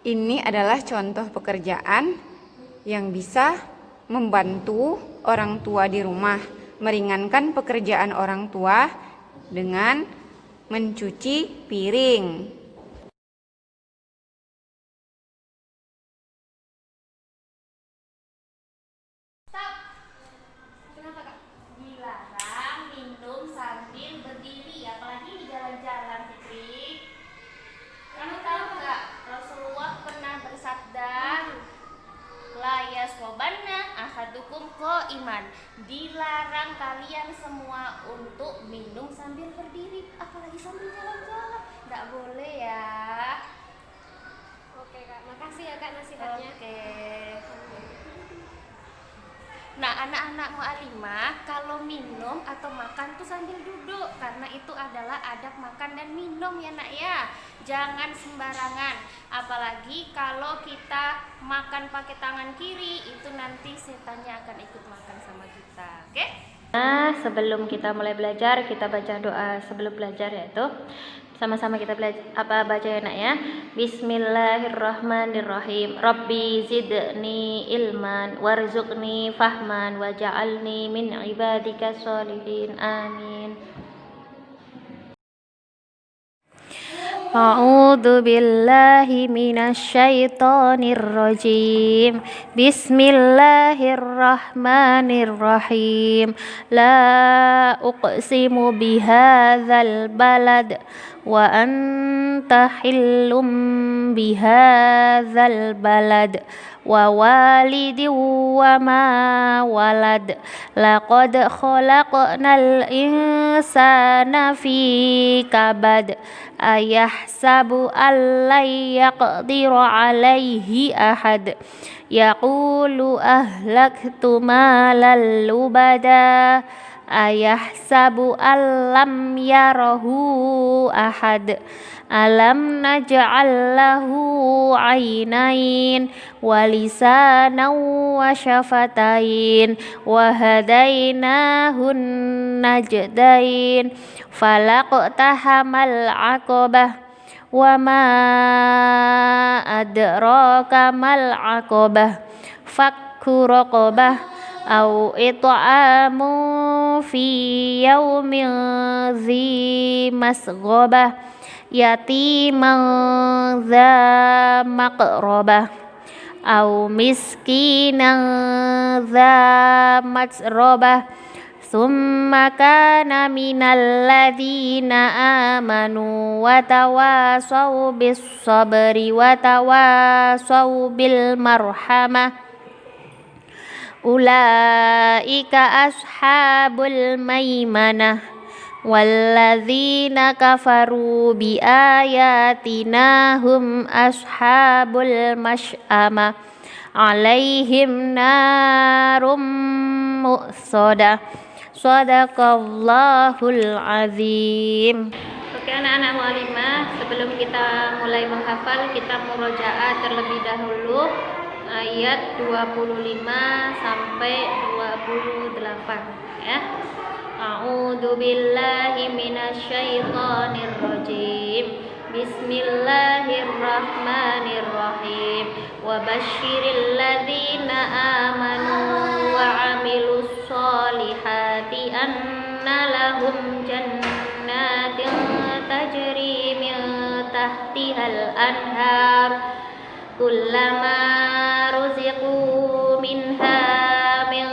Ini adalah contoh pekerjaan yang bisa membantu orang tua di rumah, meringankan pekerjaan orang tua dengan mencuci piring. Kenapa Kak? Dilarang minum sambil berdiri, apalagi di jalan-jalan, Fitri. Kamu tahu nggak, Rasulullah pernah bersabda, la yasrobanna ahadukum iman. Dilarang kalian semua untuk minum sambil berdiri, apalagi sambil jalan-jalan. Nggak boleh ya. Oke Kak, makasih ya Kak nasihatnya. Oke. Nah, anak-anak mu'alimah kalau minum atau makan tuh sambil duduk, karena itu adalah adab makan dan minum ya nak ya. Jangan sembarangan, apalagi kalau kita makan pakai tangan kiri, itu nanti setannya akan ikut makan sama kita. Oke? Nah, sebelum kita mulai belajar, kita baca doa sebelum belajar, yaitu sama-sama kita baca ya nak ya. Bismillahirrahmanirrahim. Rabbi zidni ilman warzuqni fahman waj'alni min ibadika sholihin. Amin. A'udzu billahi minasyaitonir rajim. Bismillahirrahmanirrahim. La uqsimu bihadzal balad wa anta hillum bihadzal balad wa walidin wa ma walad. Laqad khalaqnal insana fi kabad. Ayahsabu allai yaqdiru alaihi ahad. Yaqulu ahlaktu malal lubada. Ayahsabu allam yarahu ahad. Alam naj'al lahu aynain wa lisanan wa syafatain wa hadainahun najdain. Falaqtahamal aqabah wa ma adraka mal aqabah. Fakku raqabah au it'amu fi yaumin dzi masghobah yatiman dza maqrabah au miskinan dza matsrabah summa kana minal ladzina amanu wa tawasaw bis sabri wa tawasaw bil marhamah. Ulaika ashabul maimanah. Walladzina kafaru bi ayatina hum ashabul masy'amah. Alaihim narum mu'sadah. Shadaqallahul azim. Oke anak-anak mu'alimah, sebelum kita mulai menghafal, kita murojaah terlebih dahulu ayat 25 sampai 28 ya. A'udzu billahi minasyaitonir rajim. Bismillahirrahmanirrahim. Wa basyiril ladzina amanu wa 'amilus sholihati anna lahum jannatin tajri min tahtihal anhar kullama ruziqu minha min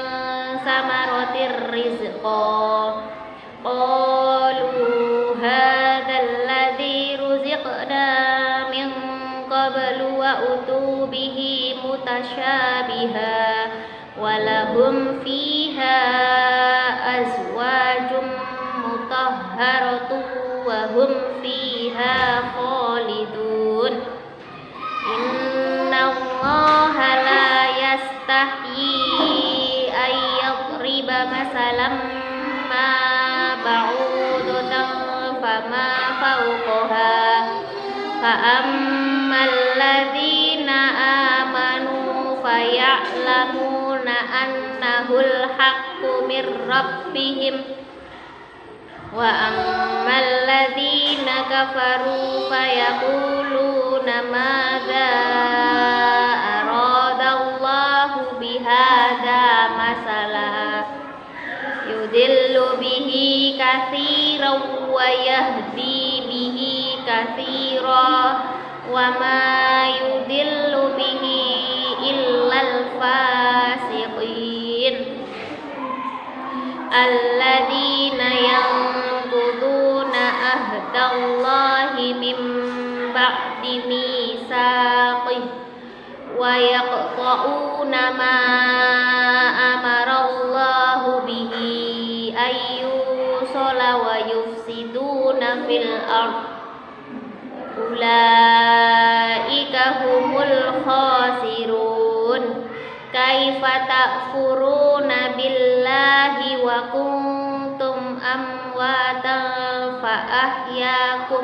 samaratir rizqa qalu hadzal ladzi ruziqna min qablu wa utu bihi mutasyabiha wa lahum fiha azwajum mutahharatun wa hum fiha khalidun. Innallaha la yastahyi ay yadriba masalan ma ba'udatan fama fawqaha fa ammal ladzina amanu faya'lamuna annahul haqqu mir rabbihim Wa ammal ladzina kafaru fayaquluna madza aradallahu bihadza masala yudillu bihi katsiran wa yahdi bihi katsiran wa ma yudillu bihi illal fasiqin alladzina yanquduna ahdallahi min ba'di mitsaqih wa yaqta'una ma amarallahu bihi ayyusala wa yufsiduna fil ardh ulaika humul khasirun kaifa takfuruna billahi wa kuntum amwatan fa ahyakum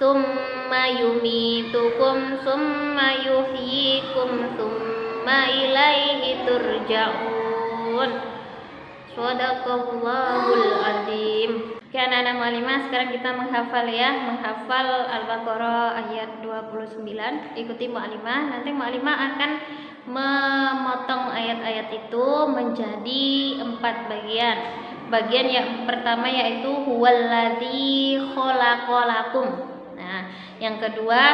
summa yumitukum summa yuhyikum summa ilaihi turja'un. Shadaqallahul azim. Oke anak-anak mu'allimah, sekarang kita menghafal ya, menghafal Al-Baqarah ayat 29. Ikuti mu'allimah, nanti mu'allimah akan memotong ayat-ayat itu menjadi 4 bagian. Bagian yang pertama yaitu huwallazi khalaqalakum. Nah, yang kedua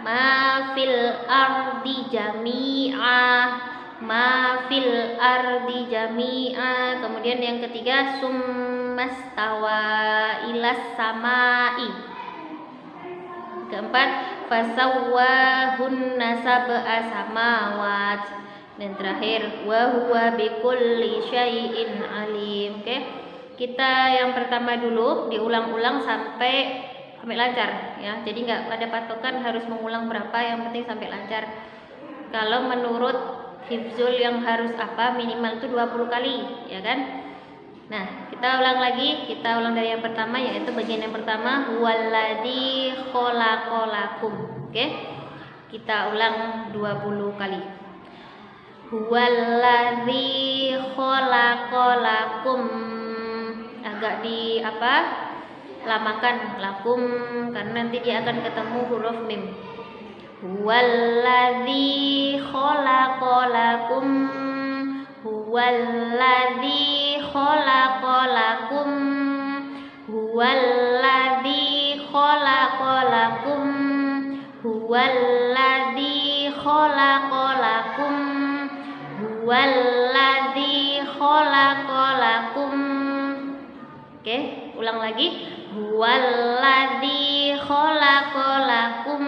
ma fil ardi jami'ah, ma fil ardi jami'a. Kemudian yang ketiga summastawa ilas samai. Keempat fasawwahunna sab'a samawat. Dan terakhir wa huwa bikulli syai'in alim. Oke. Kita yang pertama dulu diulang-ulang sampai lancar ya. Jadi nggak ada patokan harus mengulang berapa, yang penting sampai lancar. Kalau menurut hifzul yang harus apa minimal itu 20 kali ya kan. Nah kita ulang lagi, kita ulang dari yang pertama yaitu bagian yang pertama huwallazi khalaqalakum. Oke, kita ulang 20 kali. Huwallazi khalaqalakum, agak di apa lamakan lakum karena nanti dia akan ketemu huruf mim. Huwallazi khalaqalakum, huwallazi khalaqalakum, huwallazi khalaqalakum, huwallazi khalaqalakum, huwallazi khalaqalakum. Oke, ulang lagi. Huwallazi khalaqalakum.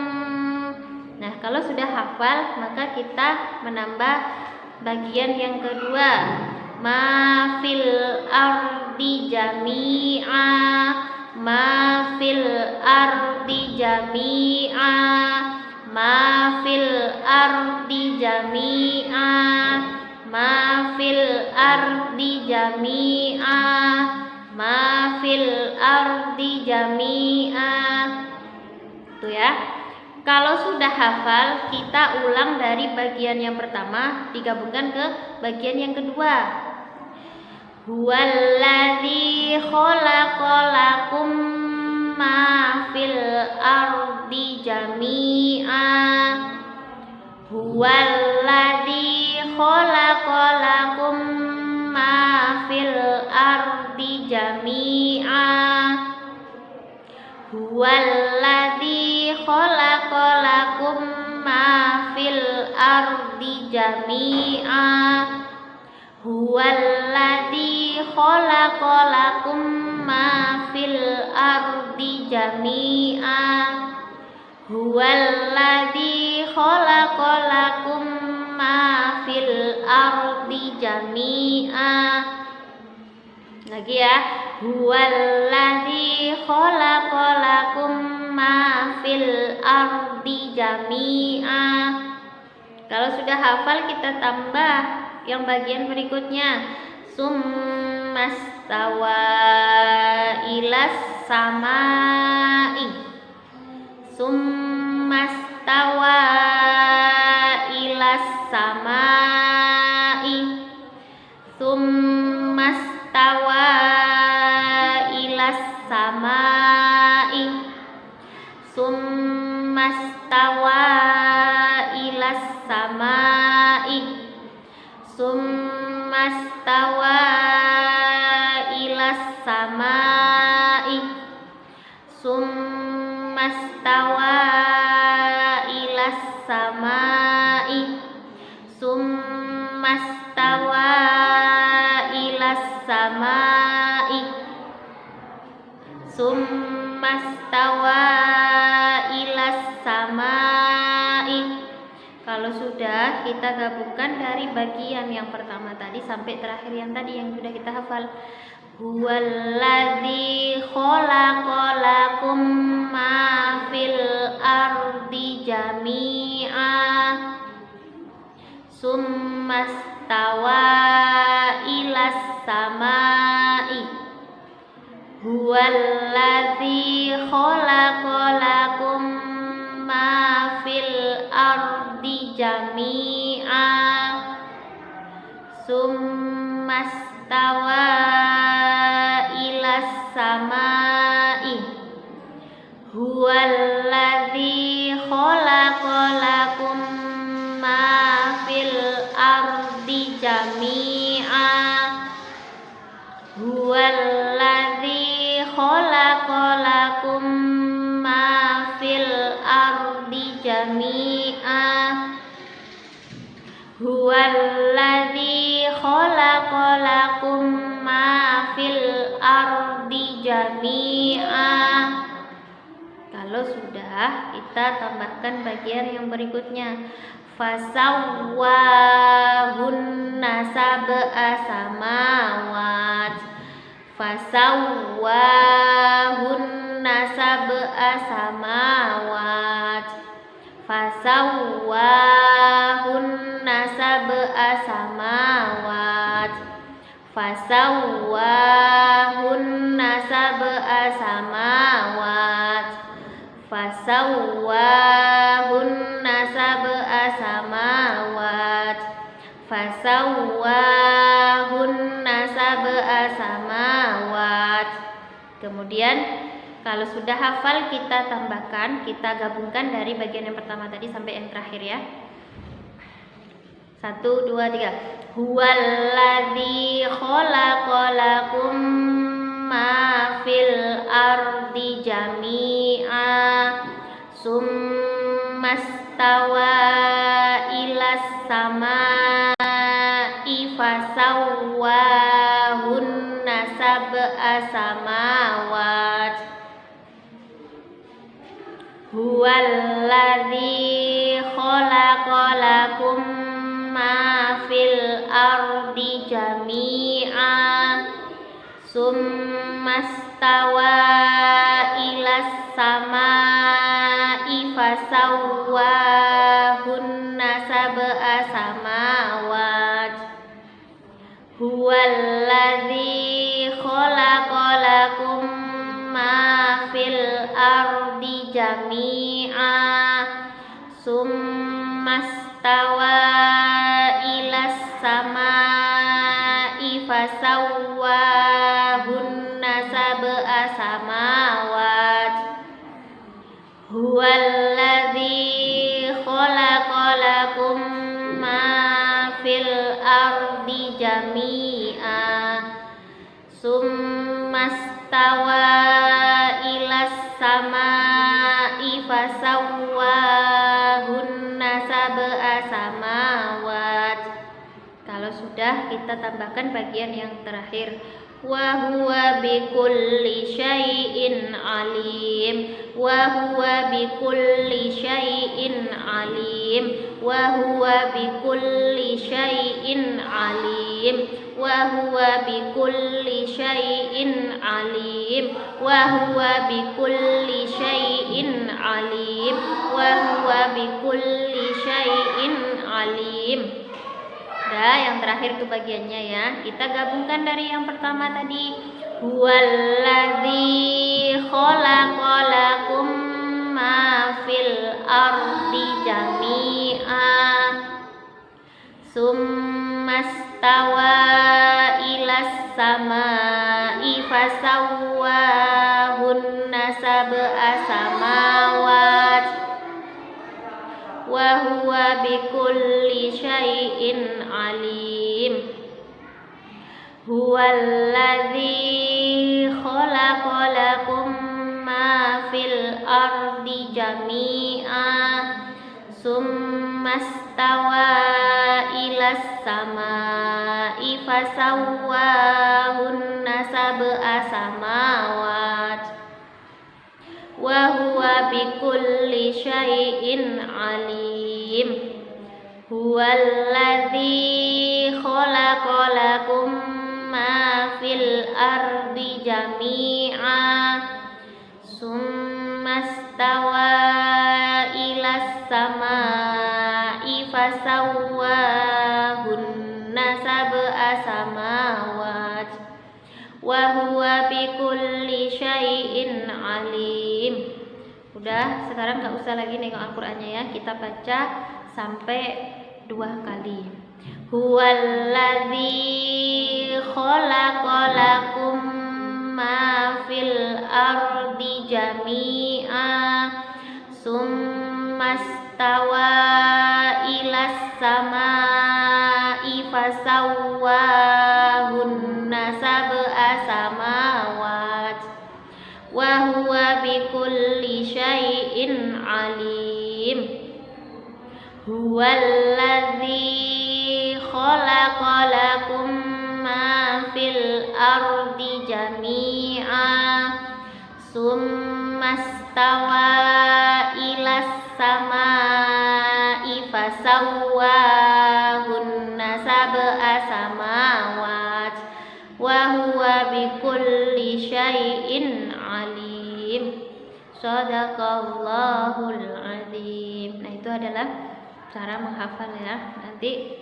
Nah, kalau sudah hafal, maka kita menambah bagian yang kedua. Ma fil ardi jami'a, ma fil ardi jami'a, ma fil ardi jami'a, ma fil ardi jami'a, ma fil ardi jami'a. Tuh ya. Kalau sudah hafal, kita ulang dari bagian yang pertama digabungkan ke bagian yang kedua. Huwallazi khalaqalakum ma fil ardi jami'a. Huwallazi khalaqalakum ma fil ardi jami'a. Huwallazi khalaqalakum ma fil ardi jami'a. Huwallazi khalaqalakum ma fil ardi jami'a. Huwallazi khalaqalakum ma fil ardi jami'a. Lagi ya. Huwallazi khalaqalakum ma fil ardi jami'a. Kalau sudah hafal kita tambah yang bagian berikutnya. Summastawa ilas samai. Summastawa ilas samai. Summastawa ilas stawa ilas samai. Summa stawa ilas samai. Summa stawa ilas samai. Summa stawa ilas samai. Summa stawa ilas samai. Kalau sudah, kita gabungkan dari bagian yang pertama tadi sampai terakhir yang tadi yang sudah kita hafal. Huwallazi khalaqalakum ma fil ardi jami'a. Summa stawa ilas samai. Huwallazi khalaqalakum ma fil ardi jami'a. Summa stawa ilas samai. Huwallazi khalaqalakum ma fil ardi jami'a. Huwallazi khalaqalakum ma fil ardi jami'a. Huwallazi khalaqalakum ma fil ardi jami'a. Kalau sudah, kita tambahkan bagian yang berikutnya. Fasawwahunna sab'a samawat. Fasawwahunna sab'a samawat. Fasawwahunna sab'a samawat. Fasawwahunna sab'a samawat. Fasawwahunna sab'a samawat. Fasawwahunna sab'a samawat. Kemudian kalau sudah hafal, kita tambahkan, kita gabungkan dari bagian yang pertama tadi sampai yang terakhir ya. 1, 2, 3. Huwallazi khalaqalakum ma fil ardi jami'a. Summa stawa ilas samai. Fasawwahunna sab'a samawat. Huwallazi khalaqalakum ma fil ardi jami'a. Summa stawa ilas samai. Fasawwahunna sab'a samawat. Huwallazi khalaqalakum ma fil ardi jami'a. Summa stawa ilas samai. Fasawwahunna sab'a samawat. Huwallazi khalaqalakum ma fil ardi jami'a. Summa stawa ilas samai. Fasawwahunna sab'a samawat. Kalau sudah, kita tambahkan bagian yang terakhir. Wa huwa bikulli syai'in alim. Wa huwa bikulli syai'in alim. Wa huwa bikulli syai'in alim. Wa huwa bikulli syai'in alim. Wa huwa bikulli syai'in alim. Wa huwa bikulli syai'in alim. Udah, yang terakhir itu bagiannya ya. Kita gabungkan dari yang pertama tadi. Huwallazi khalaqalakum ma fil ardi jami'a. Summa stawa ilas samai. Fasawwahunna sab'a samawat. wa huwa bikulli syai'in alim. Huwallazi khalaqa lakum ma fil ardi jami'a summa stawa ilas samai fasawwahunna sab'a samawat wa huwa bikulli syai'in alim. Huwallazi khalaqa lakum ma fil ardi jami'a summa stawa ilas samai fasawwahunna sab'a samawat wa huwa bikulli syai'in alim. Udah, sekarang gak usah lagi nengok Al-Qur'annya ya. Kita baca sampai 2 kali. Huwallazi khalaqa lakum ma fil ardi jami'a summa stawa ilas samai fasawwahunna sab'a samawat wa huwa bikulli syai'in alim. Huwallazi khalaqa lakum ma fil ardi jami'a summa stawa ilas samai fasawwahunna sab'a samawat wa huwa bikulli syai'in alim. Shadaqallahul azim. Nah, itu adalah cara menghafal ya. Nanti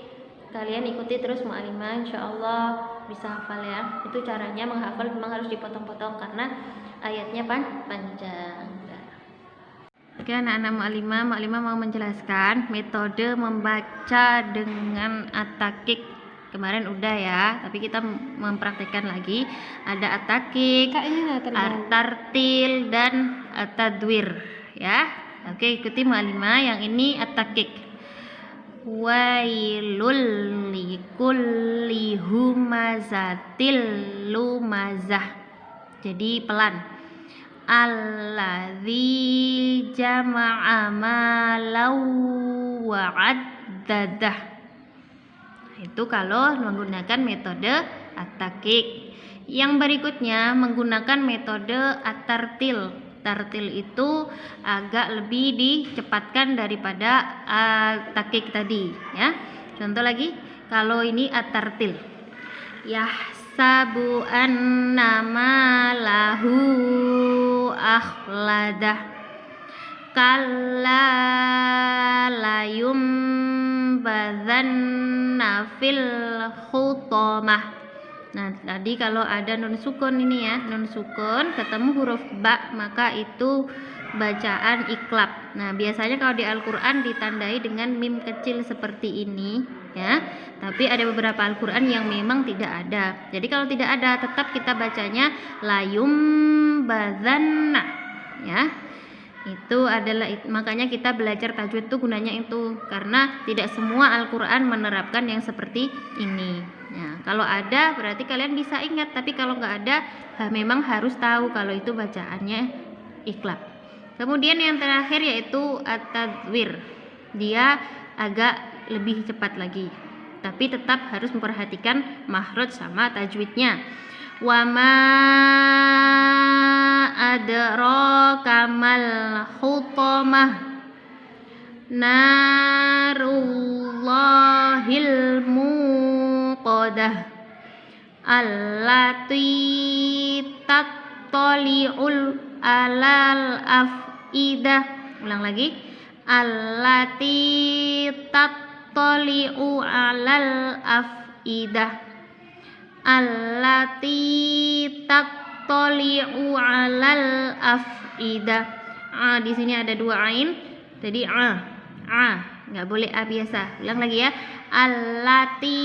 kalian ikuti terus Mu'alimah, insyaallah bisa hafal ya. Itu caranya menghafal, memang harus dipotong-potong karena ayatnya panjang. Oke, anak-anak Mu'alimah mau menjelaskan metode membaca dengan at-takik. Kemarin udah ya, tapi kita mempraktikkan lagi. Ada at-takik, at-tartil dan at-tadwir ya. Oke, ikuti Mu'alimah. Yang ini at-takik. Wailul likulli humazatil lumazah. Jadi pelan. Alladzi jama'a malau wa'addadah. Itu kalau menggunakan metode at-takik. Yang berikutnya menggunakan metode at-tartil. Tartil itu agak lebih dicepatkan daripada at-takik tadi ya. Contoh lagi, kalau ini at-tartil. Yahsabu annama lahu akhladah kalla layum badzanna fil khutamah. Nah, tadi kalau ada nun sukun ini ya, nun sukun ketemu huruf ba, maka itu bacaan iklab. Nah, biasanya kalau di Al-Qur'an ditandai dengan mim kecil seperti ini ya. Tapi ada beberapa Al-Qur'an yang memang tidak ada. Jadi kalau tidak ada, tetap kita bacanya layum badzanna ya. Itu adalah, makanya kita belajar tajwid itu gunanya itu, karena tidak semua Al-Qur'an menerapkan yang seperti ini. Nah, kalau ada berarti kalian bisa ingat, tapi kalau nggak ada memang harus tahu kalau itu bacaannya iklab. Kemudian yang terakhir yaitu at-tadwir. Dia agak lebih cepat lagi, tapi tetap harus memperhatikan makhraj sama tajwidnya. Wa ma adraka mal hutamah narullahil muqadah allati tattali'ul alal afidah. Ulang lagi, allati tattali'u alal afidah, allati tattali'u alal afidah. Di sini ada 2 ain, jadi nggak boleh a biasa. Ulang lagi ya, allati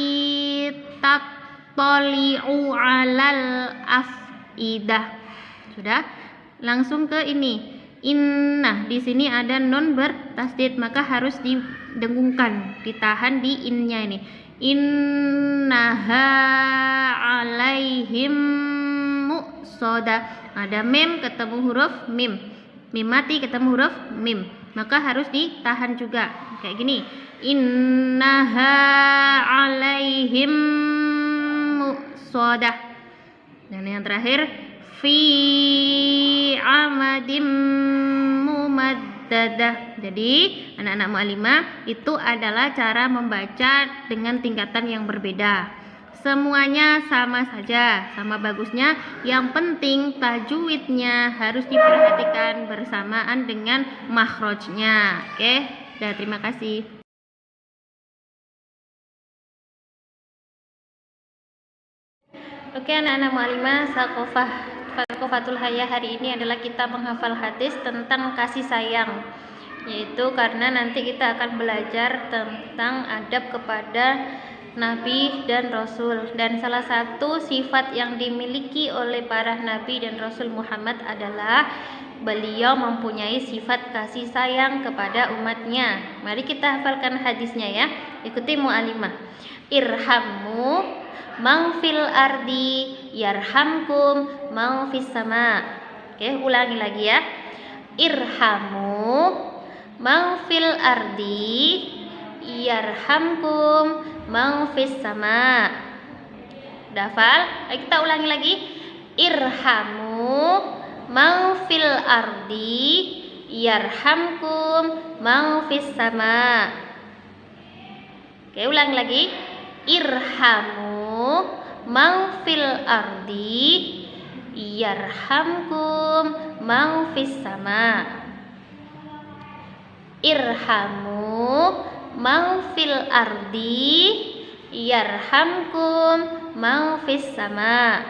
tattali'u alal afidah. Sudah, langsung ke ini Nah, di sini ada nun bertasdid, maka harus didengungkan, ditahan di innya ini. Innaha alaihim muqsadah. Ada mim ketemu huruf mim. Mim mati ketemu huruf mim. Maka harus ditahan juga. Kayak gini. Innaha alaihim muqsadah. Dan yang terakhir fi amadim mumaddadah. Jadi anak-anak mu'allimah, itu adalah cara membaca dengan tingkatan yang berbeda. Semuanya sama saja, sama bagusnya. Yang penting tajwidnya harus diperhatikan bersamaan dengan makhrajnya. Oke, terima kasih. Oke anak-anak mu'allimah, Saqofatul Hayah hari ini adalah kita menghafal hadis tentang kasih sayang, yaitu karena nanti kita akan belajar tentang adab kepada Nabi dan Rasul. Dan salah satu sifat yang dimiliki oleh para Nabi dan Rasul Muhammad adalah beliau mempunyai sifat kasih sayang kepada umatnya. Mari kita hafalkan hadisnya ya. Ikuti mu'allimah. Irhamu man fil ardi yarhamkum man fis sama. Oke, ulangi lagi ya. Irhamu man fil ardi yarhamkum man fis sama. Dafal? Ayo kita ulangi lagi. Irhamu man fil ardi yarhamkum man fis sama. Oke, ulangi lagi. Irhamu man fil ardi yarhamkum man fis sama. Irhamu man fil ardi yarhamkum man fis sama.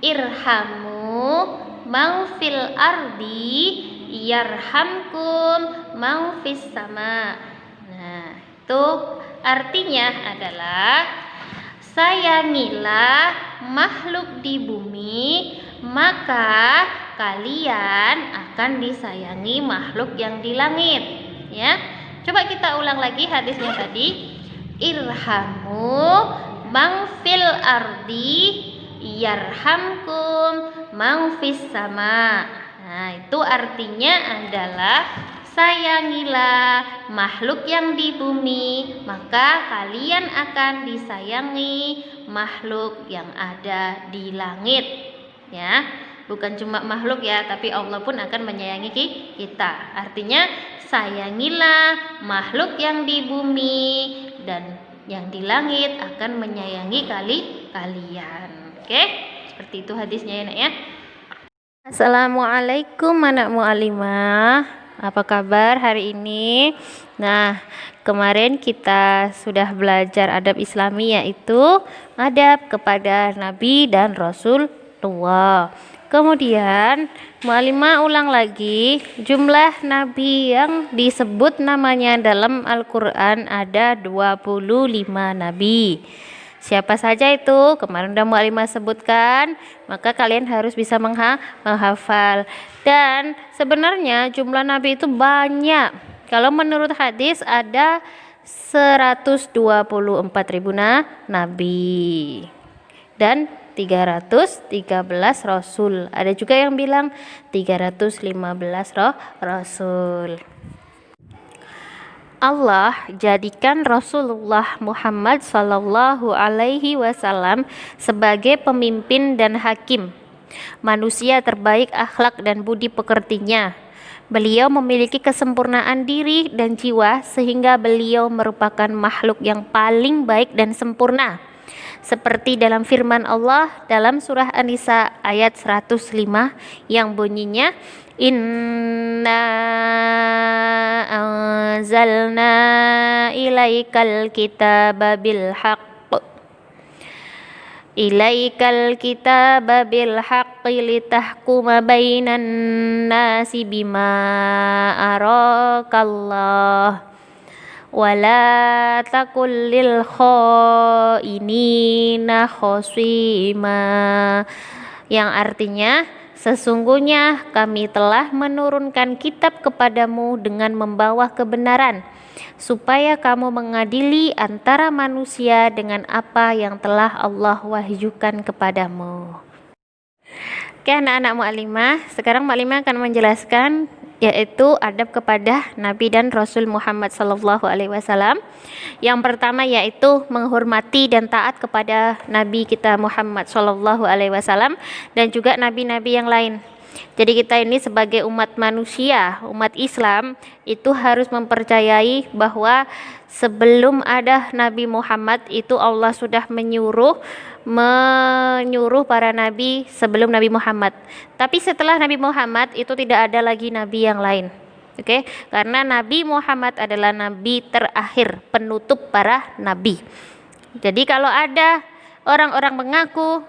Irhamu man fil ardi yarhamkum man fis sama. Nah, itu artinya adalah sayangilah makhluk di bumi, maka kalian akan disayangi makhluk yang di langit. Ya, coba kita ulang lagi hadisnya tadi. Irhamu man fil ardi yarhamkum man fis sama. Nah, itu artinya adalah sayangilah makhluk yang di bumi, maka kalian akan disayangi makhluk yang ada di langit. Ya, bukan cuma makhluk ya, tapi Allah pun akan menyayangi kita. Artinya sayangilah makhluk yang di bumi dan yang di langit akan menyayangi kalian. Oke, seperti itu hadisnya ya nak ya. Assalamualaikum anak mu'allimah. Apa kabar hari ini? Nah, kemarin kita sudah belajar adab Islami, yaitu adab kepada Nabi dan Rasulullah. Kemudian mu'allimah ulang lagi, jumlah Nabi yang disebut namanya dalam Al-Quran ada 25 Nabi. Siapa saja itu? Kemarin udah mu'allimah sebutkan, maka kalian harus bisa menghafal. Dan sebenarnya jumlah nabi itu banyak. Kalau menurut hadis ada 124.000 nabi dan 313 rasul. Ada juga yang bilang 315 rasul. Allah jadikan Rasulullah Muhammad Sallallahu Alaihi Wasallam sebagai pemimpin dan hakim, manusia terbaik akhlak dan budi pekertinya. Beliau memiliki kesempurnaan diri dan jiwa sehingga beliau merupakan makhluk yang paling baik dan sempurna. Seperti dalam firman Allah dalam surah An-Nisa ayat 105 yang bunyinya, Inna anzalna ilaikal kitaba bil haqq litahkuma bainan nasi bima arakallah wala takul lil khainina khosima, yang artinya Sesungguhnya kami telah menurunkan kitab kepadamu dengan membawa kebenaran, supaya kamu mengadili antara manusia dengan apa yang telah Allah wahyukan kepadamu. Oke anak-anak mu'alimah, sekarang mu'alimah akan menjelaskan yaitu adab kepada Nabi dan Rasul Muhammad SAW. Yang pertama yaitu menghormati dan taat kepada Nabi kita Muhammad SAW dan juga nabi-nabi yang lain. Jadi kita ini sebagai umat manusia, umat Islam itu harus mempercayai bahwa sebelum ada Nabi Muhammad itu Allah sudah menyuruh para nabi sebelum Nabi Muhammad. Tapi setelah Nabi Muhammad itu tidak ada lagi nabi yang lain. Oke, karena Nabi Muhammad adalah nabi terakhir, penutup para nabi. Jadi kalau ada orang-orang mengaku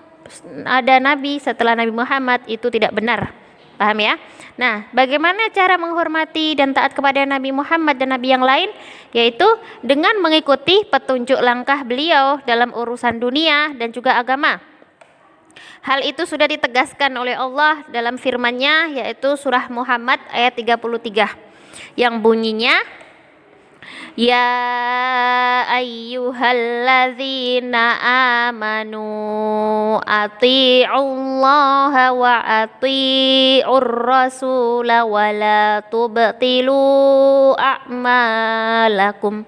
ada nabi setelah Nabi Muhammad itu tidak benar. Paham ya? Nah, bagaimana cara menghormati dan taat kepada Nabi Muhammad dan nabi yang lain? Yaitu dengan mengikuti petunjuk langkah beliau dalam urusan dunia dan juga agama. Hal itu sudah ditegaskan oleh Allah dalam firman-Nya yaitu surah Muhammad ayat 33 yang bunyinya Ya ayyuhalladzina amanu ati'ullaha wa ati'ur rasula wa la tubtilu a'malakum.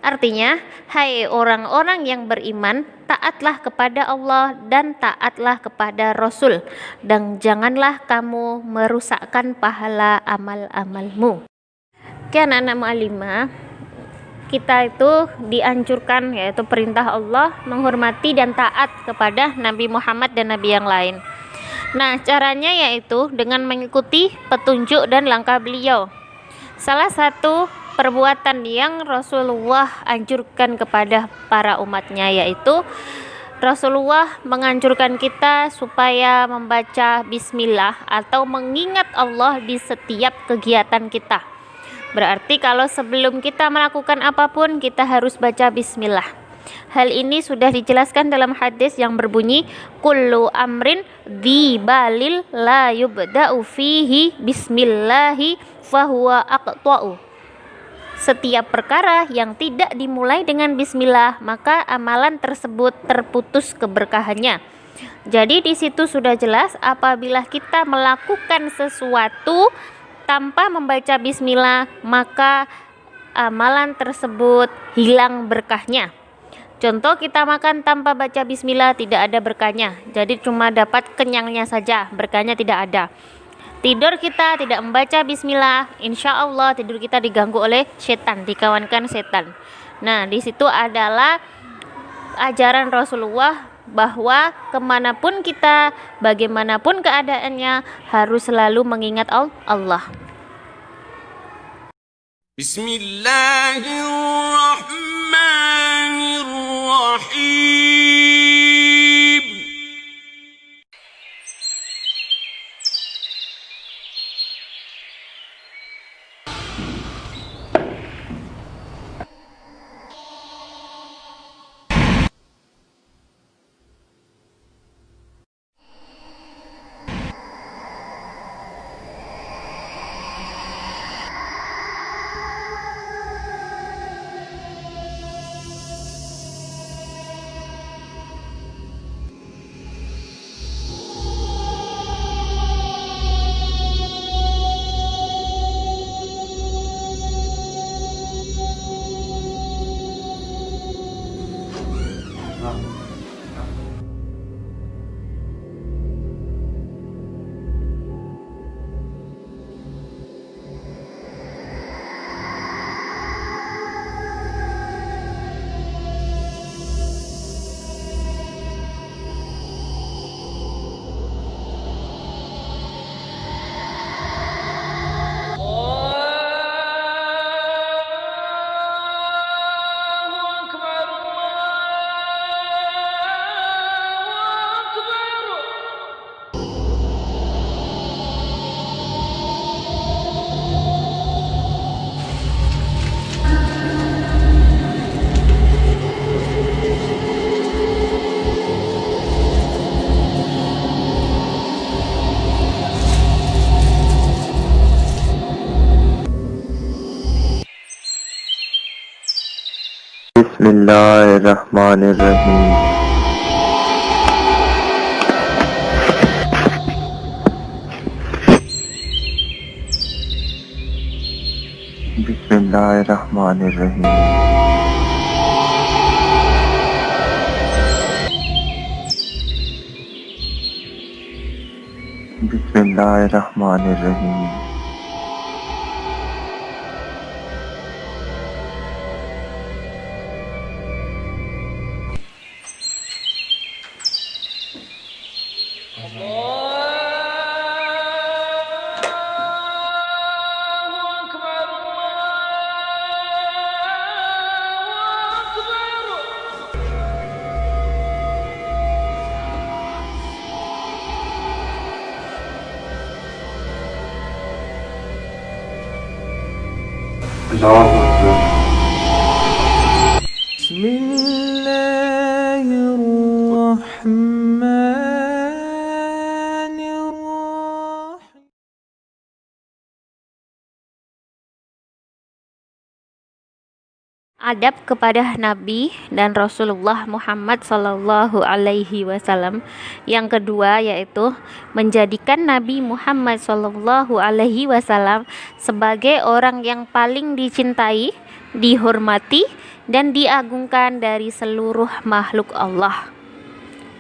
Artinya, hai orang-orang yang beriman, taatlah kepada Allah dan taatlah kepada Rasul, dan janganlah kamu merusakkan pahala amal-amalmu. Oke anak-anak mu'alimah, kita itu dianjurkan yaitu perintah Allah menghormati dan taat kepada Nabi Muhammad dan nabi yang lain. Nah, caranya yaitu dengan mengikuti petunjuk dan langkah beliau. Salah satu perbuatan yang Rasulullah anjurkan kepada para umatnya yaitu Rasulullah menganjurkan kita supaya membaca bismillah atau mengingat Allah di setiap kegiatan kita. Berarti kalau sebelum kita melakukan apapun kita harus baca bismillah. Hal ini sudah dijelaskan dalam hadis yang berbunyi kullu amrin dzibalil la yubda'u fihi bismillahi fahuwa aqta'u. Setiap perkara yang tidak dimulai dengan bismillah maka amalan tersebut terputus keberkahannya. Jadi di situ sudah jelas apabila kita melakukan sesuatu tanpa membaca bismillah maka amalan tersebut hilang berkahnya. Contoh kita makan tanpa baca bismillah tidak ada berkahnya. Jadi cuma dapat kenyangnya saja, berkahnya tidak ada. Tidur kita tidak membaca bismillah, insya Allah tidur kita diganggu oleh setan, dikawankan setan. Nah di situ adalah ajaran Rasulullah bahwa kemanapun kita, bagaimanapun keadaannya harus selalu mengingat Allah. Bismillahirrahmanirrahim. Bismillahirrahmanirrahim. Bismillahirrahmanirrahim. Bismillahirrahmanirrahim. Allahu Akbar. Bismillahirrahmanirrahim. Adab kepada Nabi dan Rasulullah Muhammad Sallallahu Alaihi Wasallam. Yang kedua yaitu menjadikan Nabi Muhammad Sallallahu Alaihi Wasallam sebagai orang yang paling dicintai, dihormati, dan diagungkan dari seluruh makhluk Allah.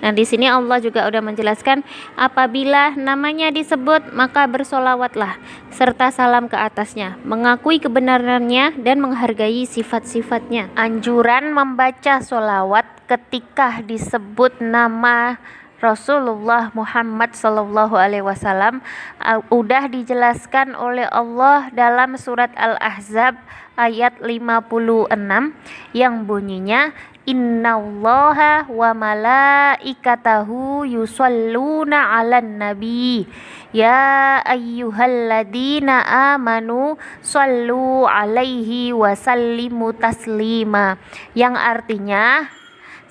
Nah, di sini Allah juga udah menjelaskan apabila namanya disebut maka bersolawatlah serta salam ke atasnya, mengakui kebenarannya dan menghargai sifat-sifatnya. Anjuran membaca solawat ketika disebut nama Rasulullah Muhammad Sallallahu Alaihi Wasallam udah dijelaskan oleh Allah dalam surat Al-Ahzab ayat 56 yang bunyinya Innallaha wa malaikatahu yusalluna 'alan nabi ya ayyuhalladzina amanu shallu 'alaihi wa sallimu taslima, yang artinya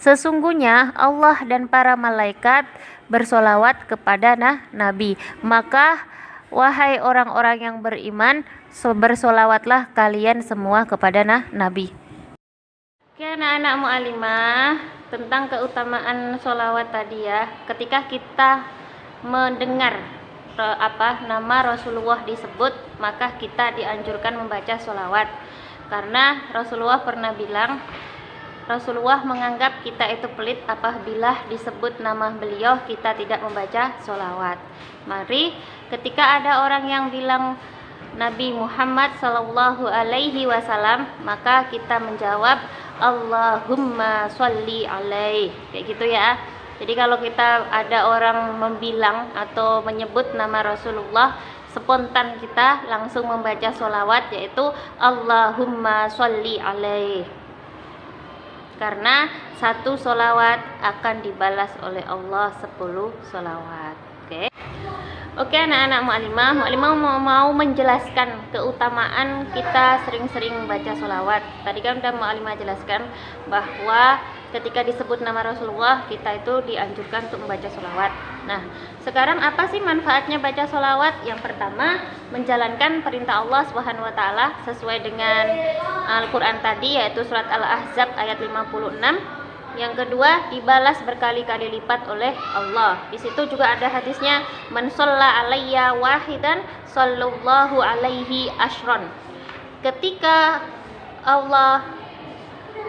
sesungguhnya Allah dan para malaikat bersolawat kepada Nabi, maka wahai orang-orang yang beriman, bersolawatlah kalian semua kepada Nabi. Oke, anak-anak mu'alimah, tentang keutamaan solawat tadi ya. Ketika kita mendengar nama Rasulullah disebut, maka kita dianjurkan membaca solawat. Karena Rasulullah pernah bilang, Rasulullah menganggap kita itu pelit apabila disebut nama beliau kita tidak membaca solawat. Mari ketika ada orang yang bilang Nabi Muhammad Sallallahu Alaihi Wasallam, maka kita menjawab Allahumma sholli alaihi, kayak gitu ya. Jadi kalau kita ada orang membilang atau menyebut nama Rasulullah, spontan kita langsung membaca sholawat, yaitu Allahumma sholli alaihi, karena satu sholawat akan dibalas oleh Allah 10 sholawat. Oke anak-anak mu'alimah mau menjelaskan keutamaan kita sering-sering membaca sholawat. Tadi kan udah mu'alimah jelaskan bahwa ketika disebut nama Rasulullah kita itu dianjurkan untuk membaca sholawat. Nah, sekarang apa sih manfaatnya baca sholawat? Yang pertama, menjalankan perintah Allah Subhanahu wa Ta'ala sesuai dengan Al-Quran tadi, yaitu surat Al-Ahzab ayat 56. Yang kedua, dibalas berkali-kali lipat oleh Allah. Di situ juga ada hadisnya, man shalla alayya wahidan sallallahu alaihi asyron. Ketika Allah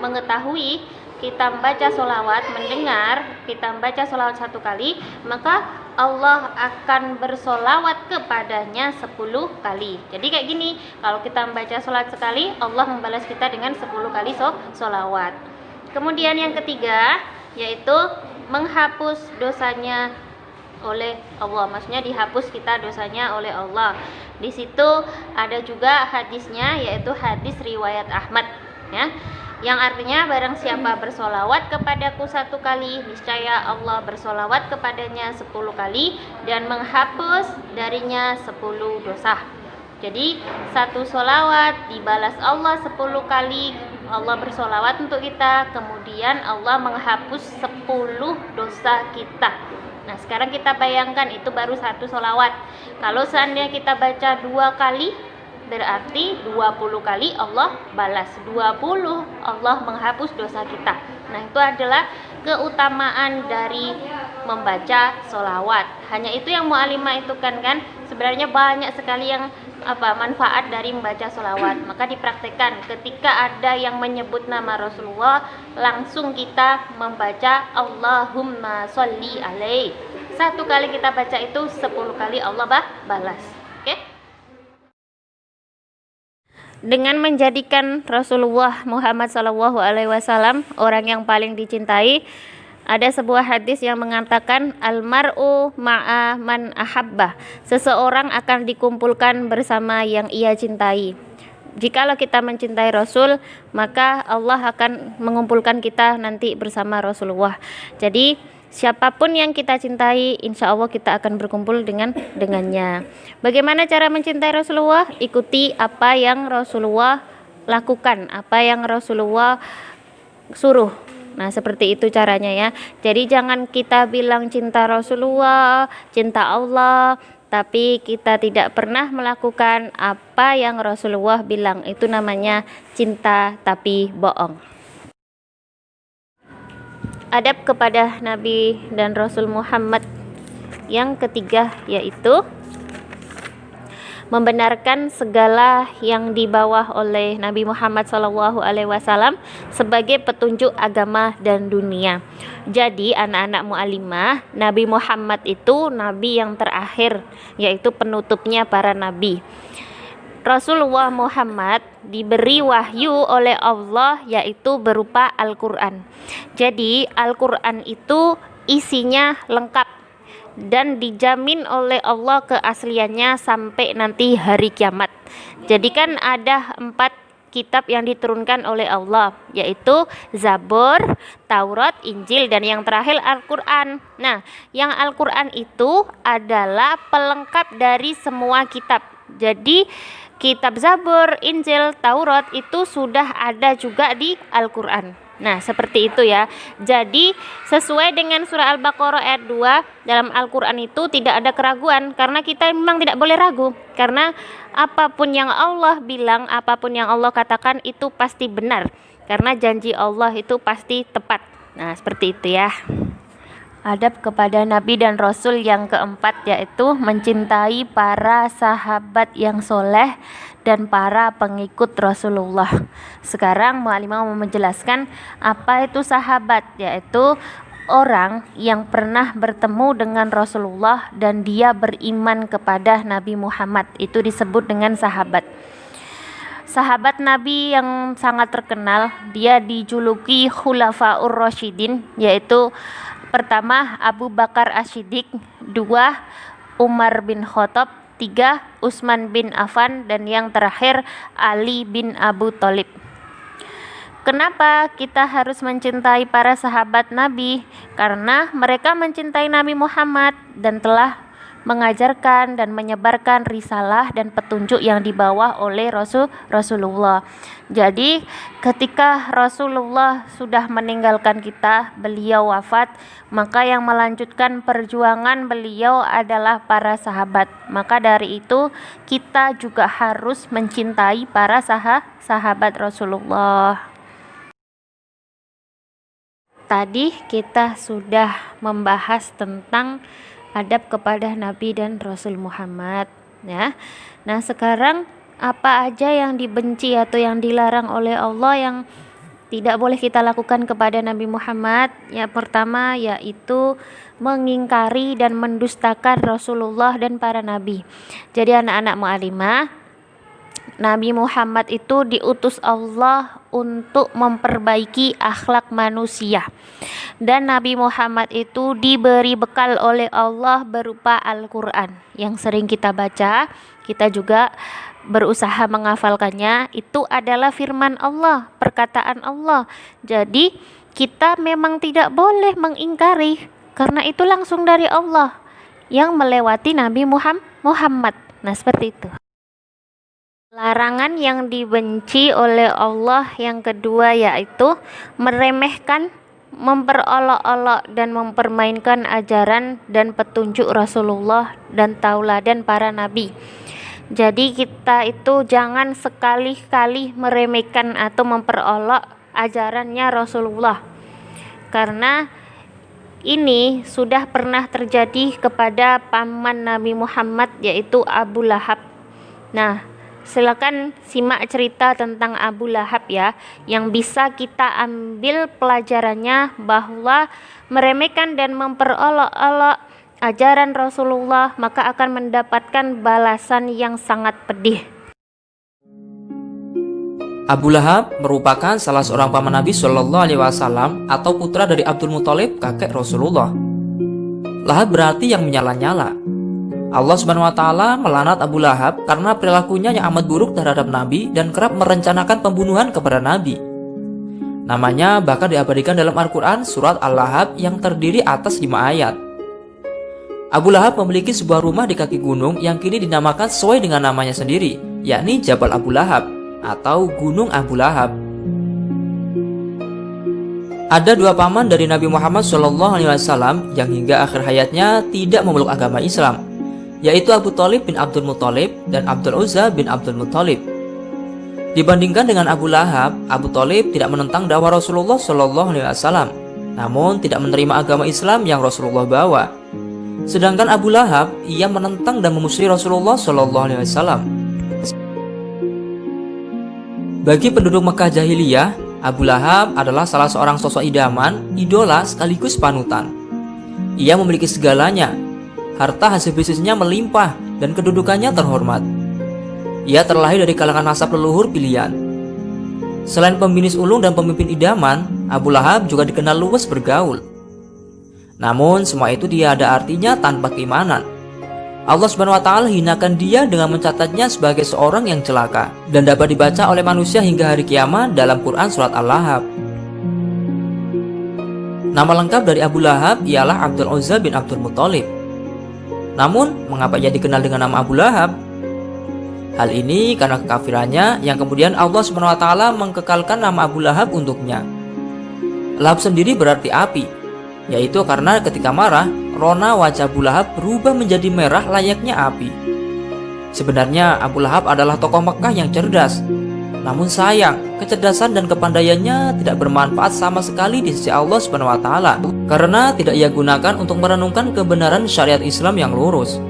mengetahui kita membaca sholawat, mendengar kita membaca sholawat 1 kali, maka Allah akan bersolawat kepadanya 10 kali. Jadi kayak gini, kalau kita membaca sholawat sekali, Allah membalas kita dengan 10 kali sholawat. Kemudian yang ketiga, yaitu menghapus dosanya oleh Allah. Maksudnya dihapus kita dosanya oleh Allah. Di situ ada juga hadisnya, yaitu hadis riwayat Ahmad, ya, yang artinya barang siapa bersolawat kepadaku 1 kali, niscaya Allah bersolawat kepadanya 10 kali dan menghapus darinya 10 dosa. Jadi 1 solawat dibalas Allah 10 kali, Allah bersolawat untuk kita, kemudian Allah menghapus 10 dosa kita. Nah sekarang kita bayangkan itu baru 1 solawat. Kalau seandainya kita baca 2 kali berarti 20 kali Allah balas, 20 Allah menghapus dosa kita. Nah, itu adalah keutamaan dari membaca sholawat. Hanya itu yang mu'alimah itu kan sebenarnya banyak sekali yang manfaat dari membaca sholawat. Maka dipraktekkan ketika ada yang menyebut nama Rasulullah, langsung kita membaca Allahumma sholli alaih. 1 kali kita baca itu 10 kali Allah balas. Oke? Dengan menjadikan Rasulullah Muhammad SAW orang yang paling dicintai, ada sebuah hadis yang mengatakan almar'u ma'a man ahabba. Seseorang akan dikumpulkan bersama yang ia cintai. Jikalau kita mencintai Rasul, maka Allah akan mengumpulkan kita nanti bersama Rasulullah. Jadi siapapun yang kita cintai, insya Allah kita akan berkumpul dengannya. Bagaimana cara mencintai Rasulullah? Ikuti apa yang Rasulullah lakukan, apa yang Rasulullah suruh. Nah, seperti itu caranya ya. Jadi jangan kita bilang cinta Rasulullah, cinta Allah, tapi kita tidak pernah melakukan apa yang Rasulullah bilang. Itu namanya cinta tapi bohong. Adab kepada Nabi dan Rasul Muhammad yang ketiga yaitu membenarkan segala yang dibawa oleh Nabi Muhammad SAW sebagai petunjuk agama dan dunia. Jadi anak-anak mu'alimah, Nabi Muhammad itu nabi yang terakhir, yaitu penutupnya para nabi. Rasulullah Muhammad diberi wahyu oleh Allah yaitu berupa Al-Quran. Jadi Al-Quran itu isinya lengkap dan dijamin oleh Allah keasliannya sampai nanti hari kiamat. Jadi kan ada 4 kitab yang diturunkan oleh Allah, yaitu Zabur, Taurat, Injil, dan yang terakhir Al-Quran. Nah, yang Al-Quran itu adalah pelengkap dari semua kitab. Jadi kitab Zabur, Injil, Taurat itu sudah ada juga di Al-Quran. Nah, seperti itu ya. Jadi sesuai dengan surah Al-Baqarah ayat 2, dalam Al-Quran itu tidak ada keraguan, karena kita memang tidak boleh ragu, karena apapun yang Allah bilang, apapun yang Allah katakan itu pasti benar, karena janji Allah itu pasti tepat. Nah, seperti itu ya. Adab kepada Nabi dan Rasul yang keempat yaitu mencintai para sahabat yang soleh dan para pengikut Rasulullah. Sekarang mu'alimah mau menjelaskan apa itu sahabat, yaitu orang yang pernah bertemu dengan Rasulullah dan dia beriman kepada Nabi Muhammad. Itu disebut dengan sahabat. Sahabat Nabi yang sangat terkenal, dia dijuluki Khulafaur Rasyidin, yaitu pertama Abu Bakar As-Siddiq, 2 Umar bin Khattab, 3 Utsman bin Affan, dan yang terakhir Ali bin Abu Thalib. Kenapa kita harus mencintai para sahabat Nabi? Karena mereka mencintai Nabi Muhammad dan telah mengajarkan dan menyebarkan risalah dan petunjuk yang dibawa oleh Rasulullah. Jadi ketika Rasulullah sudah meninggalkan kita, beliau wafat, maka yang melanjutkan perjuangan beliau adalah para sahabat. Maka dari itu kita juga harus mencintai para sahabat Rasulullah. Tadi kita sudah membahas tentang adab kepada Nabi dan Rasul Muhammad ya. Nah, sekarang apa aja yang dibenci atau yang dilarang oleh Allah yang tidak boleh kita lakukan kepada Nabi Muhammad? Yang pertama yaitu mengingkari dan mendustakan Rasulullah dan para nabi. Jadi anak-anak mu'alimah, Nabi Muhammad itu diutus Allah untuk memperbaiki akhlak manusia. Dan Nabi Muhammad itu diberi bekal oleh Allah berupa Al-Quran yang sering kita baca, kita juga berusaha menghafalkannya. Itu adalah firman Allah, perkataan Allah. Jadi kita memang tidak boleh mengingkari, karena itu langsung dari Allah yang melewati Nabi Muhammad. Nah, seperti itu. Larangan yang dibenci oleh Allah yang kedua yaitu meremehkan, memperolok-olok dan mempermainkan ajaran dan petunjuk Rasulullah dan tauladan para nabi. Jadi kita itu jangan sekali-kali meremehkan atau memperolok ajarannya Rasulullah, karena ini sudah pernah terjadi kepada paman Nabi Muhammad, yaitu Abu Lahab. Nah, silakan simak cerita tentang Abu Lahab ya, yang bisa kita ambil pelajarannya bahwa meremehkan dan memperolok-olok ajaran Rasulullah maka akan mendapatkan balasan yang sangat pedih. Abu Lahab merupakan salah seorang paman Nabi Shallallahu Alaihi Wasallam atau putra dari Abdul Muthalib, kakek Rasulullah. Lahab berarti yang menyala-nyala. Allah Subhanahu Wa Taala melaknat Abu Lahab karena perilakunya yang amat buruk terhadap Nabi dan kerap merencanakan pembunuhan kepada Nabi. Namanya bahkan diabadikan dalam Al-Quran surat Al-Lahab yang terdiri atas 5 ayat. Abu Lahab memiliki sebuah rumah di kaki gunung yang kini dinamakan sesuai dengan namanya sendiri, yakni Jabal Abu Lahab atau Gunung Abu Lahab. Ada 2 paman dari Nabi Muhammad SAW yang hingga akhir hayatnya tidak memeluk agama Islam, yaitu Abu Thalib bin Abdul Muthalib dan Abdul Uzza bin Abdul Muthalib. Dibandingkan dengan Abu Lahab, Abu Thalib tidak menentang dakwah Rasulullah SAW, namun tidak menerima agama Islam yang Rasulullah bawa. Sedangkan Abu Lahab, ia menentang dan memusuhi Rasulullah SAW. Bagi penduduk Mekah jahiliyah, Abu Lahab adalah salah seorang sosok idaman, idola sekaligus panutan. Ia memiliki segalanya, harta hasil bisnisnya melimpah dan kedudukannya terhormat. Ia terlahir dari kalangan nasab leluhur pilihan. Selain pembinis ulung dan pemimpin idaman, Abu Lahab juga dikenal luwes bergaul. Namun semua itu tidak ada artinya tanpa keimanan. Allah Subhanahu Wa Taala hinakan dia dengan mencatatnya sebagai seorang yang celaka dan dapat dibaca oleh manusia hingga hari kiamat dalam Quran surat Al-Lahab. Nama lengkap dari Abu Lahab ialah Abdul Uzza bin Abdul Muthalib. Namun mengapa ia dikenal dengan nama Abu Lahab? Hal ini karena kekafirannya yang kemudian Allah Subhanahu Wa Taala mengkekalkan nama Abu Lahab untuknya. Lahab sendiri berarti api, yaitu karena ketika marah, rona wajah Abu Lahab berubah menjadi merah layaknya api. Sebenarnya Abu Lahab adalah tokoh Mekah yang cerdas. Namun sayang, kecerdasan dan kepandaiannya tidak bermanfaat sama sekali di sisi Allah Subhanahu Wa Taala, karena tidak ia gunakan untuk merenungkan kebenaran syariat Islam yang lurus.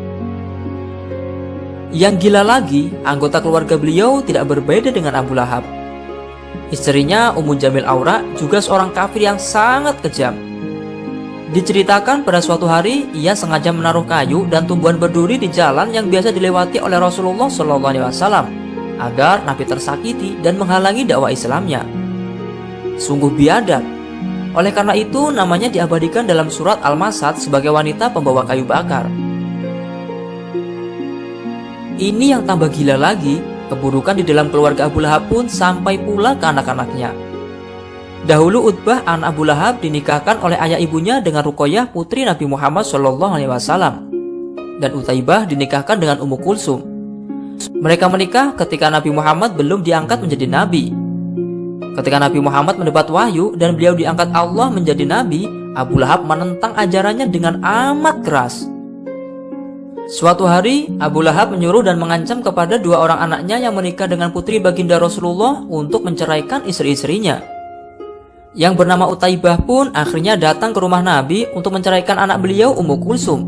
Yang gila lagi, anggota keluarga beliau tidak berbeda dengan Abu Lahab. Istrinya Ummu Jamil Aura juga seorang kafir yang sangat kejam. Diceritakan pada suatu hari ia sengaja menaruh kayu dan tumbuhan berduri di jalan yang biasa dilewati oleh Rasulullah SAW agar Nabi tersakiti dan menghalangi dakwah Islamnya. Sungguh biadab. Oleh karena itu namanya diabadikan dalam surat Al-Masad sebagai wanita pembawa kayu bakar. Ini yang tambah gila lagi, keburukan di dalam keluarga Abu Lahab pun sampai pula ke anak-anaknya. Dahulu Utbah anak Abu Lahab dinikahkan oleh ayah ibunya dengan Ruqayyah putri Nabi Muhammad SAW, dan Utaibah dinikahkan dengan Ummu Kulsum. Mereka menikah ketika Nabi Muhammad belum diangkat menjadi nabi. Ketika Nabi Muhammad mendapat wahyu dan beliau diangkat Allah menjadi nabi, Abu Lahab menentang ajarannya dengan amat keras. Suatu hari, Abu Lahab menyuruh dan mengancam kepada 2 orang anaknya yang menikah dengan putri baginda Rasulullah untuk menceraikan istri-istrinya. Yang bernama Utaibah pun akhirnya datang ke rumah Nabi untuk menceraikan anak beliau Ummu Kulsum,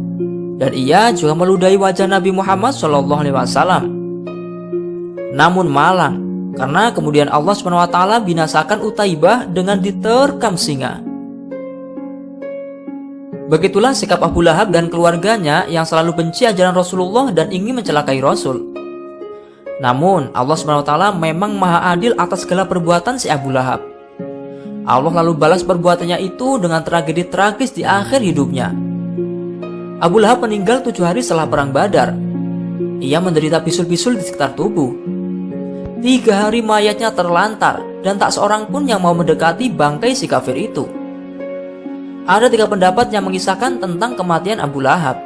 dan ia juga meludahi wajah Nabi Muhammad SAW. Namun malang, karena kemudian Allah SWT binasakan Utaibah dengan diterkam singa. Begitulah sikap Abu Lahab dan keluarganya yang selalu benci ajaran Rasulullah dan ingin mencelakai Rasul. Namun Allah SWT memang maha adil atas segala perbuatan si Abu Lahab. Allah lalu balas perbuatannya itu dengan tragedi tragis di akhir hidupnya. Abu Lahab meninggal 7 hari setelah perang Badar. Ia menderita bisul-bisul di sekitar tubuh. 3 hari mayatnya terlantar dan tak seorang pun yang mau mendekati bangkai si kafir itu. Ada 3 pendapat yang mengisahkan tentang kematian Abu Lahab.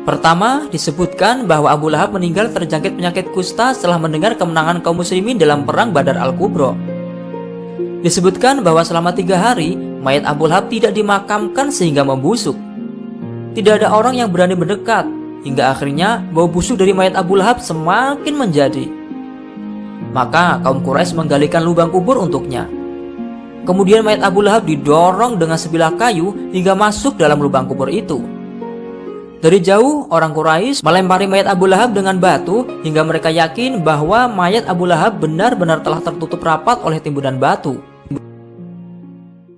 Pertama, disebutkan bahwa Abu Lahab meninggal terjangkit penyakit kusta setelah mendengar kemenangan kaum muslimin dalam perang Badar Al-Kubra. Disebutkan bahwa selama 3 hari, mayat Abu Lahab tidak dimakamkan sehingga membusuk. Tidak ada orang yang berani mendekat, hingga akhirnya bau busuk dari mayat Abu Lahab semakin menjadi. Maka kaum Quraisy menggalikan lubang kubur untuknya. Kemudian mayat Abu Lahab didorong dengan sebilah kayu hingga masuk dalam lubang kubur itu. Dari jauh, orang Quraisy melempari mayat Abu Lahab dengan batu hingga mereka yakin bahwa mayat Abu Lahab benar-benar telah tertutup rapat oleh timbunan batu.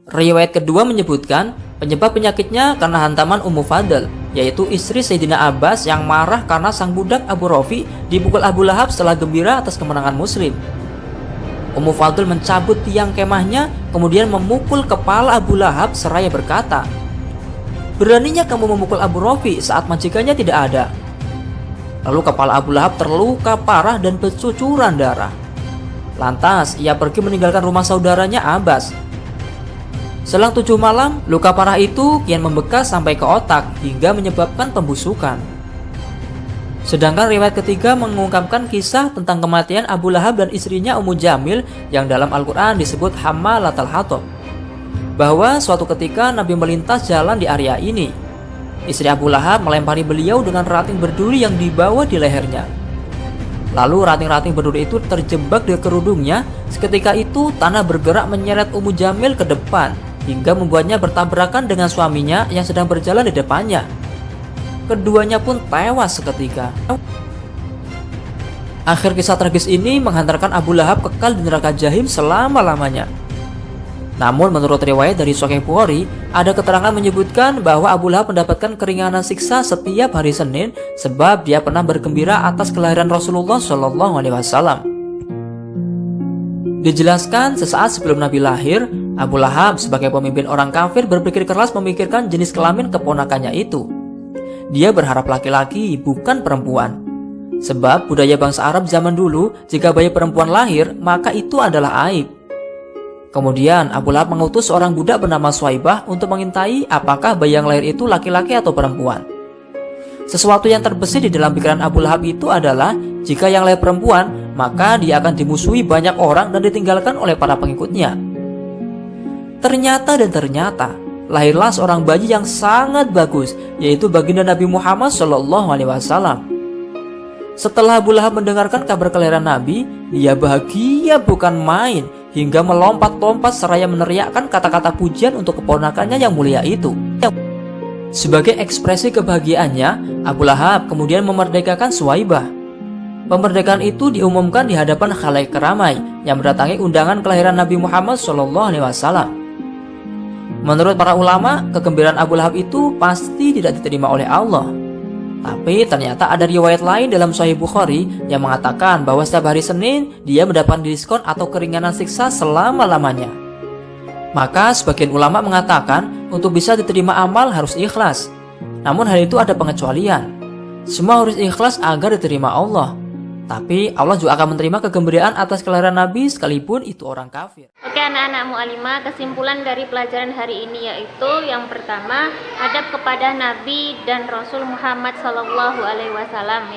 Riwayat kedua menyebutkan penyebab penyakitnya karena hantaman Ummu Fadl, yaitu istri Sayyidina Abbas yang marah karena sang budak Abu Rafi dipukul Abu Lahab setelah gembira atas kemenangan Muslim. Ummu Fadl mencabut tiang kemahnya, kemudian memukul kepala Abu Lahab seraya berkata, "Beraninya kamu memukul Abu Rafi saat majikannya tidak ada?" Lalu kepala Abu Lahab terluka parah dan bercucuran darah. Lantas ia pergi meninggalkan rumah saudaranya Abbas. Selang 7 malam, luka parah itu kian membekas sampai ke otak hingga menyebabkan pembusukan. Sedangkan riwayat ketiga mengungkapkan kisah tentang kematian Abu Lahab dan istrinya Ummu Jamil yang dalam Al-Quran disebut Hammalatal Hatab, bahwa suatu ketika Nabi melintas jalan di area ini. Istri Abu Lahab melempari beliau dengan rating berduri yang dibawa di lehernya. Lalu rating-rating berduri itu terjebak di kerudungnya. Seketika itu tanah bergerak menyeret Ummu Jamil ke depan hingga membuatnya bertabrakan dengan suaminya yang sedang berjalan di depannya. Keduanya pun tewas seketika. Akhir kisah tragis ini menghantarkan Abu Lahab kekal di neraka Jahim selama-lamanya. Namun menurut riwayat dari Sahih Bukhari, ada keterangan menyebutkan bahwa Abu Lahab mendapatkan keringanan siksa setiap hari Senin sebab dia pernah bergembira atas kelahiran Rasulullah SAW. Dijelaskan sesaat sebelum Nabi lahir, Abu Lahab sebagai pemimpin orang kafir berpikir keras memikirkan jenis kelamin keponakannya itu. Dia berharap laki-laki bukan perempuan. Sebab budaya bangsa Arab zaman dulu, jika bayi perempuan lahir, maka itu adalah aib. Kemudian Abu Lahab mengutus seorang budak bernama Suwaibah untuk mengintai apakah bayi yang lahir itu laki-laki atau perempuan. Sesuatu yang terbesit di dalam pikiran Abu Lahab itu adalah jika yang lahir perempuan, maka dia akan dimusuhi banyak orang dan ditinggalkan oleh para pengikutnya. Ternyata lahirlah seorang bayi yang sangat bagus, yaitu baginda Nabi Muhammad SAW. Setelah Abu Lahab mendengarkan kabar kelahiran Nabi, dia bahagia bukan main hingga melompat-lompat seraya meneriakkan kata-kata pujian untuk keponakannya yang mulia itu. Sebagai ekspresi kebahagiaannya, Abu Lahab kemudian memerdekakan Suwaibah. Pemmerdekaan itu diumumkan di hadapan khalayak ramai yang mendatangi undangan kelahiran Nabi Muhammad SAW. Menurut para ulama, kegembiraan Abu Lahab itu pasti tidak diterima oleh Allah. Tapi ternyata ada riwayat lain dalam Sahih Bukhari yang mengatakan bahwa setiap hari Senin dia mendapat diskon atau keringanan siksa selama-lamanya. Maka sebagian ulama mengatakan untuk bisa diterima amal harus ikhlas. Namun hal itu ada pengecualian. Semua harus ikhlas agar diterima Allah. Tapi Allah juga akan menerima kegembiraan atas kelahiran Nabi sekalipun itu orang kafir. Oke anak-anak mu'alimah, kesimpulan dari pelajaran hari ini yaitu yang pertama, adab kepada Nabi dan Rasul Muhammad SAW,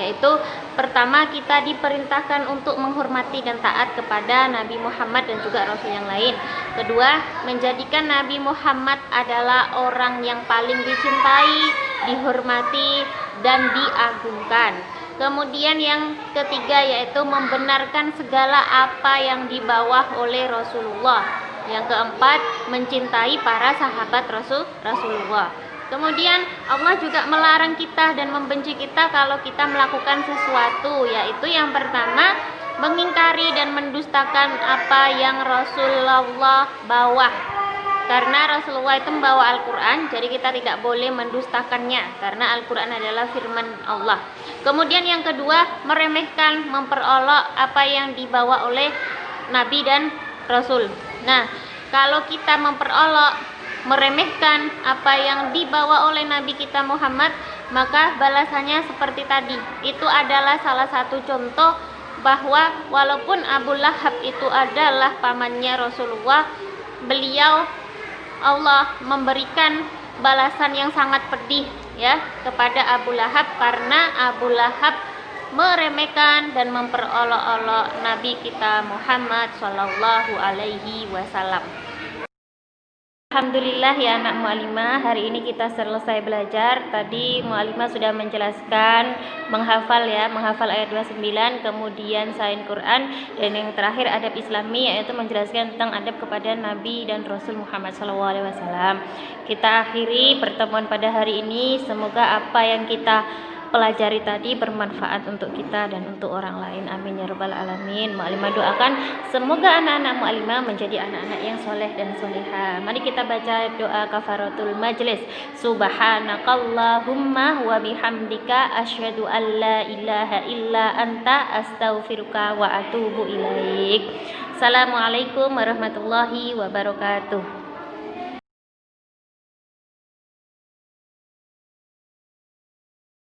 yaitu pertama kita diperintahkan untuk menghormati dan taat kepada Nabi Muhammad dan juga Rasul yang lain. Kedua, menjadikan Nabi Muhammad adalah orang yang paling dicintai, dihormati dan diagungkan. Kemudian yang ketiga yaitu membenarkan segala apa yang dibawa oleh Rasulullah. Yang keempat, mencintai para sahabat Rasulullah. Kemudian Allah juga melarang kita dan membenci kita kalau kita melakukan sesuatu, yaitu yang pertama, mengingkari dan mendustakan apa yang Rasulullah bawa. Karena Rasulullah itu membawa Al-Quran, jadi kita tidak boleh mendustakannya, karena Al-Quran adalah firman Allah. Kemudian yang kedua, meremehkan, memperolok apa yang dibawa oleh Nabi dan Rasul. Nah, kalau kita memperolok, meremehkan apa yang dibawa oleh Nabi kita Muhammad, maka balasannya seperti tadi. Itu adalah salah satu contoh bahwa walaupun Abu Lahab itu adalah pamannya Rasulullah, beliau Allah memberikan balasan yang sangat pedih ya kepada Abu Lahab karena Abu Lahab meremehkan dan memperolok-olok Nabi kita Muhammad SAW. Alhamdulillah ya anak mu'alimah, hari ini kita selesai belajar. Tadi mu'alimah sudah menjelaskan menghafal ayat 29, kemudian sains Quran, dan yang terakhir adab Islami, yaitu menjelaskan tentang adab kepada Nabi dan Rasul Muhammad SAW. Kita akhiri pertemuan pada hari ini. Semoga apa yang kita pelajari tadi bermanfaat untuk kita dan untuk orang lain. Amin ya rabbal alamin. Mu'alimah doakan semoga anak-anak mu'alimah menjadi anak-anak yang soleh dan soleha. Mari kita baca doa kafaratul majlis. Subhanakallahumma wa bihamdika asyhadu an la ilaha illa anta astaghfiruka wa atubu ilaik. Assalamualaikum warahmatullahi wabarakatuh.